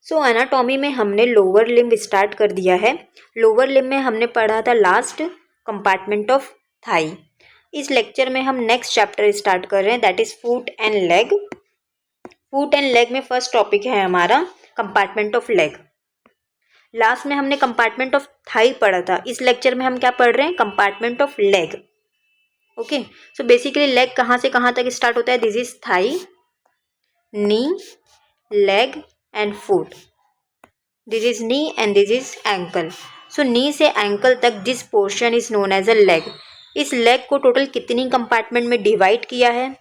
सो anatomy में हमने lower limb start कर दिया है। लोअर लिम्ब में हमने पढ़ा था लास्ट कंपार्टमेंट ऑफ थाई। इस लेक्चर में हम नेक्स्ट चैप्टर स्टार्ट कर रहे हैं, that is foot and leg. Foot and leg में फर्स्ट टॉपिक है हमारा कंपार्टमेंट ऑफ लेग। लास्ट में हमने कंपार्टमेंट ऑफ थाई पढ़ा था, इस लेक्चर में हम क्या पढ़ रहे हैं, compartment of leg. Okay, so basically leg कहाँ से कहाँ तक स्टार्ट होता है, this is thigh, knee, leg and foot. This is knee and this is ankle. So knee से एंकल तक this portion is known as a leg. इस leg को टोटल कितनी कंपार्टमेंट में डिवाइड किया है,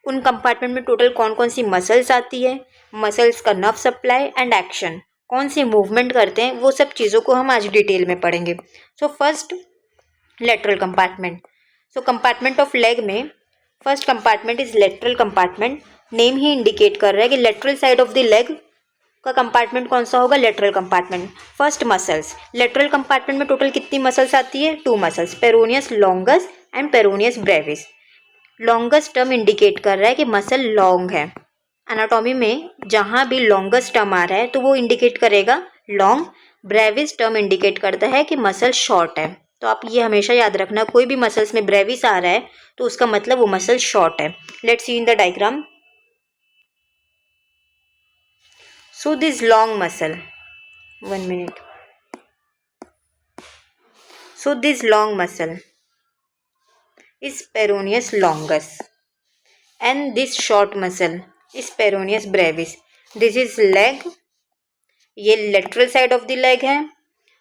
उन कंपार्टमेंट में टोटल कौन कौन सी मसल्स आती है, मसल्स का नर्व सप्लाई एंड एक्शन, कौन सी मूवमेंट करते हैं, वो सब चीज़ों को हम आज डिटेल में पढ़ेंगे। So first lateral compartment. So compartment of leg में first compartment is lateral compartment. Name ही इंडिकेट कर रहा है कि lateral side of the leg का कंपार्टमेंट कौन सा होगा, lateral compartment. First muscles, lateral compartment में टोटल कितनी मसल्स आती है, 2 muscles, peroneus longus and peroneus brevis. Longest term indicate कर रहा है कि मसल लॉन्ग है। एनाटॉमी में जहाँ भी लॉन्गस्ट टर्म आ रहा है तो वो इंडिकेट करेगा लॉन्ग। ब्रेविस टर्म इंडिकेट करता है कि मसल शॉर्ट है। तो आप ये हमेशा याद रखना, कोई भी मसल्स में ब्रेविस आ रहा है तो उसका मतलब वो मसल शॉर्ट है। Let's see in the diagram. So this long muscle, 1 minute. So this long muscle is peroneus longus and this short muscle is peroneus brevis. This is leg, ये lateral side of the leg है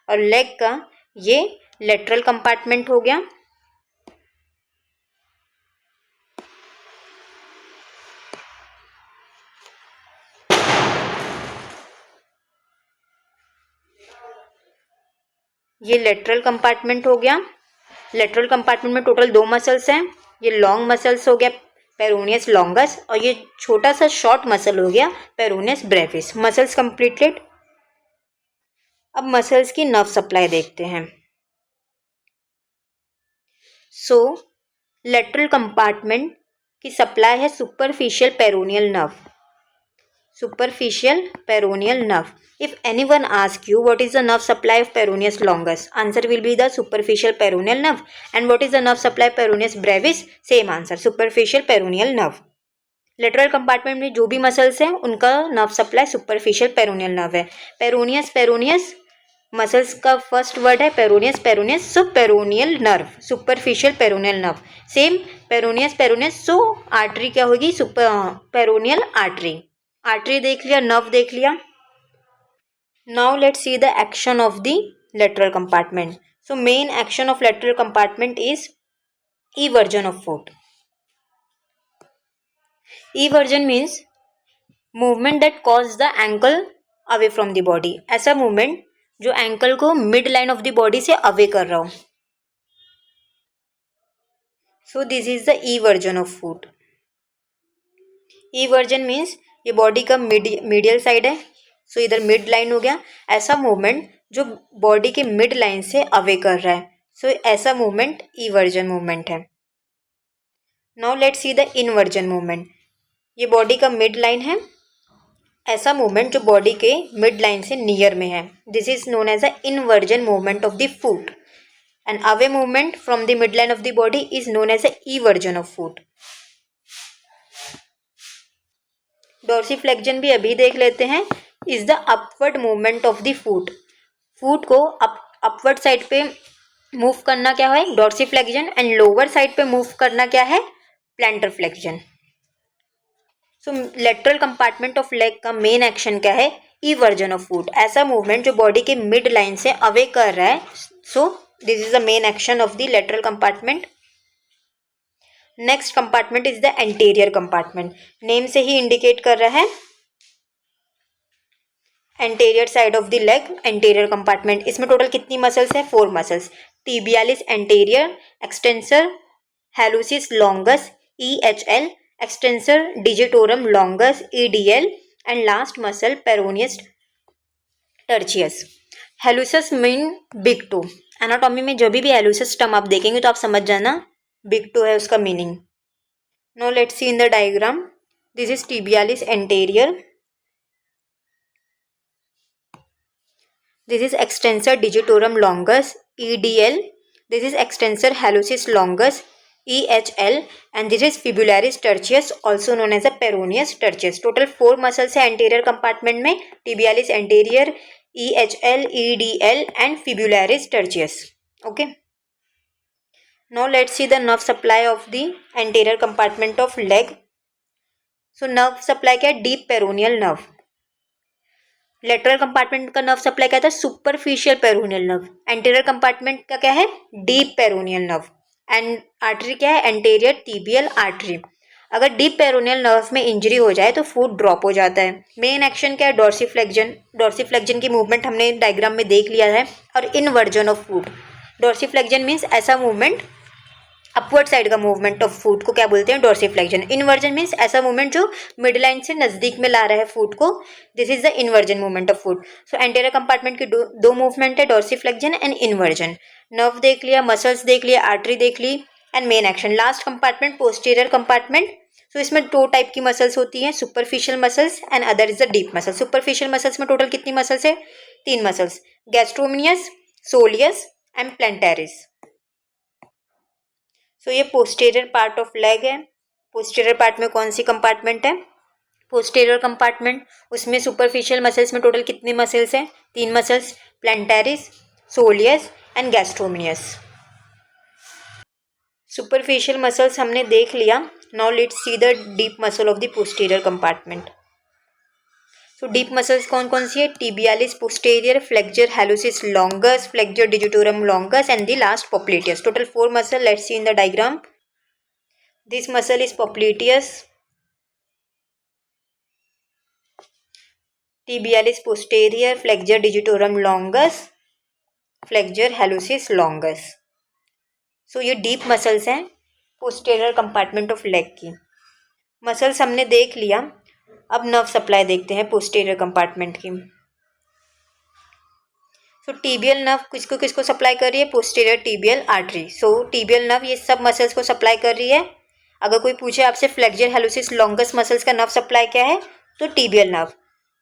और leg का ये lateral compartment हो गया। ये lateral compartment हो गया। लेटरल कंपार्टमेंट में टोटल 2 मसल्स हैं। ये लॉन्ग मसल्स हो गया पेरोनियस लॉन्गस और ये छोटा सा शॉर्ट मसल हो गया पेरोनियस ब्रेविस। Muscles completed. अब मसल्स की नर्व सप्लाई देखते हैं। सो लेटरल कंपार्टमेंट की सप्लाई है superficial peroneal nerve. Superficial peroneal nerve. If anyone asks you what is the nerve supply of peroneus longus, answer will be the superficial peroneal nerve. And what is the nerve supply peroneus brevis? Same answer, superficial peroneal nerve. Lateral compartment में जो भी muscles हैं उनका nerve supply superficial peroneal nerve है। Peroneus peroneus muscles का first word है peroneus peroneus, so peroneal nerve, superficial peroneal nerve. Same peroneus peroneus, so artery क्या होगी, सुपर पेरोनियल आर्टरी। आर्टरी देख लिया, नर्व देख लिया। Now let's see the action of the lateral compartment. So main action of lateral compartment is eversion of foot. eversion means movement that cause the ankle away from the body. ऐसा movement जो ankle को mid line of the body से away कर रहा हो। सो this is the eversion of foot. eversion means ये body का medial side है, सो इधर मिड लाइन हो गया। ऐसा मूवमेंट जो बॉडी के मिड लाइन से अवे कर रहा है, सो ऐसा मूवमेंट eversion मूवमेंट है। Now let's see the inversion movement. ये बॉडी का मिड लाइन है, ऐसा मूवमेंट जो बॉडी के मिड लाइन से नियर में है, this is known as a inversion movement of the foot. And away movement from the mid line of the body is known as a eversion of foot. Dorsiflexion भी अभी देख लेते हैं, is the upward movement of the foot. Foot को upward side पे move करना क्या है, डोर्सीफ्लेक्शन, एंड लोअर साइड पे मूव करना क्या है, plantar flexion. So lateral compartment of leg का मेन एक्शन क्या है, eversion ऑफ फुट। ऐसा मूवमेंट जो बॉडी के मिड लाइन से अवे कर रहा है, so this is the main action of the lateral compartment. Next compartment is the anterior compartment. Name से ही इंडिकेट कर रहा है anterior side of the leg, anterior compartment. इसमें टोटल कितनी मसल्स है, 4 muscles, tibialis anterior, extensor hallucis longus EHL, extensor digitorum longus EDL, and last muscle peroneus टर्चियस। हेलुसस mean big toe. Anatomy में जब भी हेलुसस टर्म आप देखेंगे तो आप समझ जाना बिग टो है उसका meaning. Now let's see in the diagram. This is tibialis anterior, This is extensor digitorum longus, EDL. This is extensor hallucis longus, EHL, and this is fibularis tertius, also known as a peroneus tertius. Total 4 muscles है anterior compartment में, tibialis anterior, EHL, EDL, and fibularis tertius. Okay. Now let's see the nerve supply of the anterior compartment of leg. So nerve supply क्या है? Deep peroneal nerve. Lateral compartment का nerve supply क्या था? Superficial peroneal nerve. Anterior compartment का क्या है? Deep peroneal nerve. And artery क्या है? Anterior tibial artery. अगर डीप पेरोनियल नर्व में इंजरी हो जाए तो फुट ड्रॉप हो जाता है. मेन एक्शन क्या है? डॉर्सीफ्लेक्जन. डॉर्सीफ्लेक्जन की मूवमेंट हमने डायग्राम में देख लिया है. और इनवर्जन ऑफ फुट. डॉर्सीफ्लेक्जन मीन्स ऐसा मूवमेंट, अपवर्ड साइड का मूवमेंट ऑफ फुट को क्या बोलते हैं? डॉर्सीफ्लेक्जन. इनवर्जन मीन्स ऐसा मूवमेंट जो मिड लाइन से नजदीक में ला रहा है फुट को. This is the inversion movement of foot. So anterior compartment की दो मूवमेंट है, डॉर्सीफ्लेक्जन एंड इनवर्जन. नर्व देख लिया, मसल्स देख लिया, आर्टरी देख ली, and main action. Last compartment posterior compartment. So इसमें 2 टाइप की मसल्स होती हैं, superficial muscles and other is the deep muscle. Superficial muscles में टोटल कितनी मसल्स है? 3 muscles, gastrocnemius, soleus and plantaris. So ये पोस्टीरियर पार्ट ऑफ लेग है. Posterior part में कौन सी कंपार्टमेंट है? Posterior compartment. उसमें सुपरफिशियल मसल्स में टोटल कितनी मसल्स हैं? 3 muscles, plantaris, soleus and गैस्ट्रोमिनियस. Superficial muscles हमने देख लिया. Now let's see the deep muscle of the posterior compartment. So deep muscles कौन कौन सी है? Tibialis posterior, flexor hallucis longus, flexor digitorum longus, and the last popliteus. Total 4 muscle. Let's see in the diagram. This muscle is popliteus, tibialis posterior, flexor digitorum longus, flexor hallucis longus. So ये deep muscles हैं posterior compartment of leg की. Muscles हमने देख लिया. अब nerve supply देखते हैं posterior compartment की. सो टिबियल नर्व किसको किसको सप्लाई कर रही है? Posterior tibial artery. So tibial nerve ये सब मसल्स को सप्लाई कर रही है. अगर कोई पूछे आपसे फ्लेक्सर hallucis longus मसल्स का नर्व सप्लाई क्या है, तो टिबियल नर्व.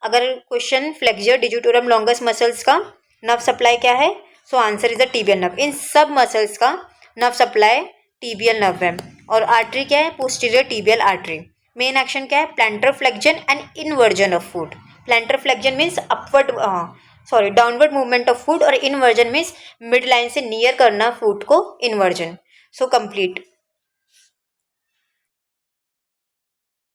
अगर question flexor digitorum longus muscles का नर्व सप्लाई क्या है, so answer is the tibial nerve. इन सब मसल्स का नर्व सप्लाई टिबियल नर्व है. और आर्टरी क्या है? Posterior tibial artery. Main action क्या है? Planter flexion and inversion of foot. Planter flexion means upward downward movement of foot, और इनवर्जन मीन्स मिड लाइन से नियर करना फुट को, इनवर्जन. So complete.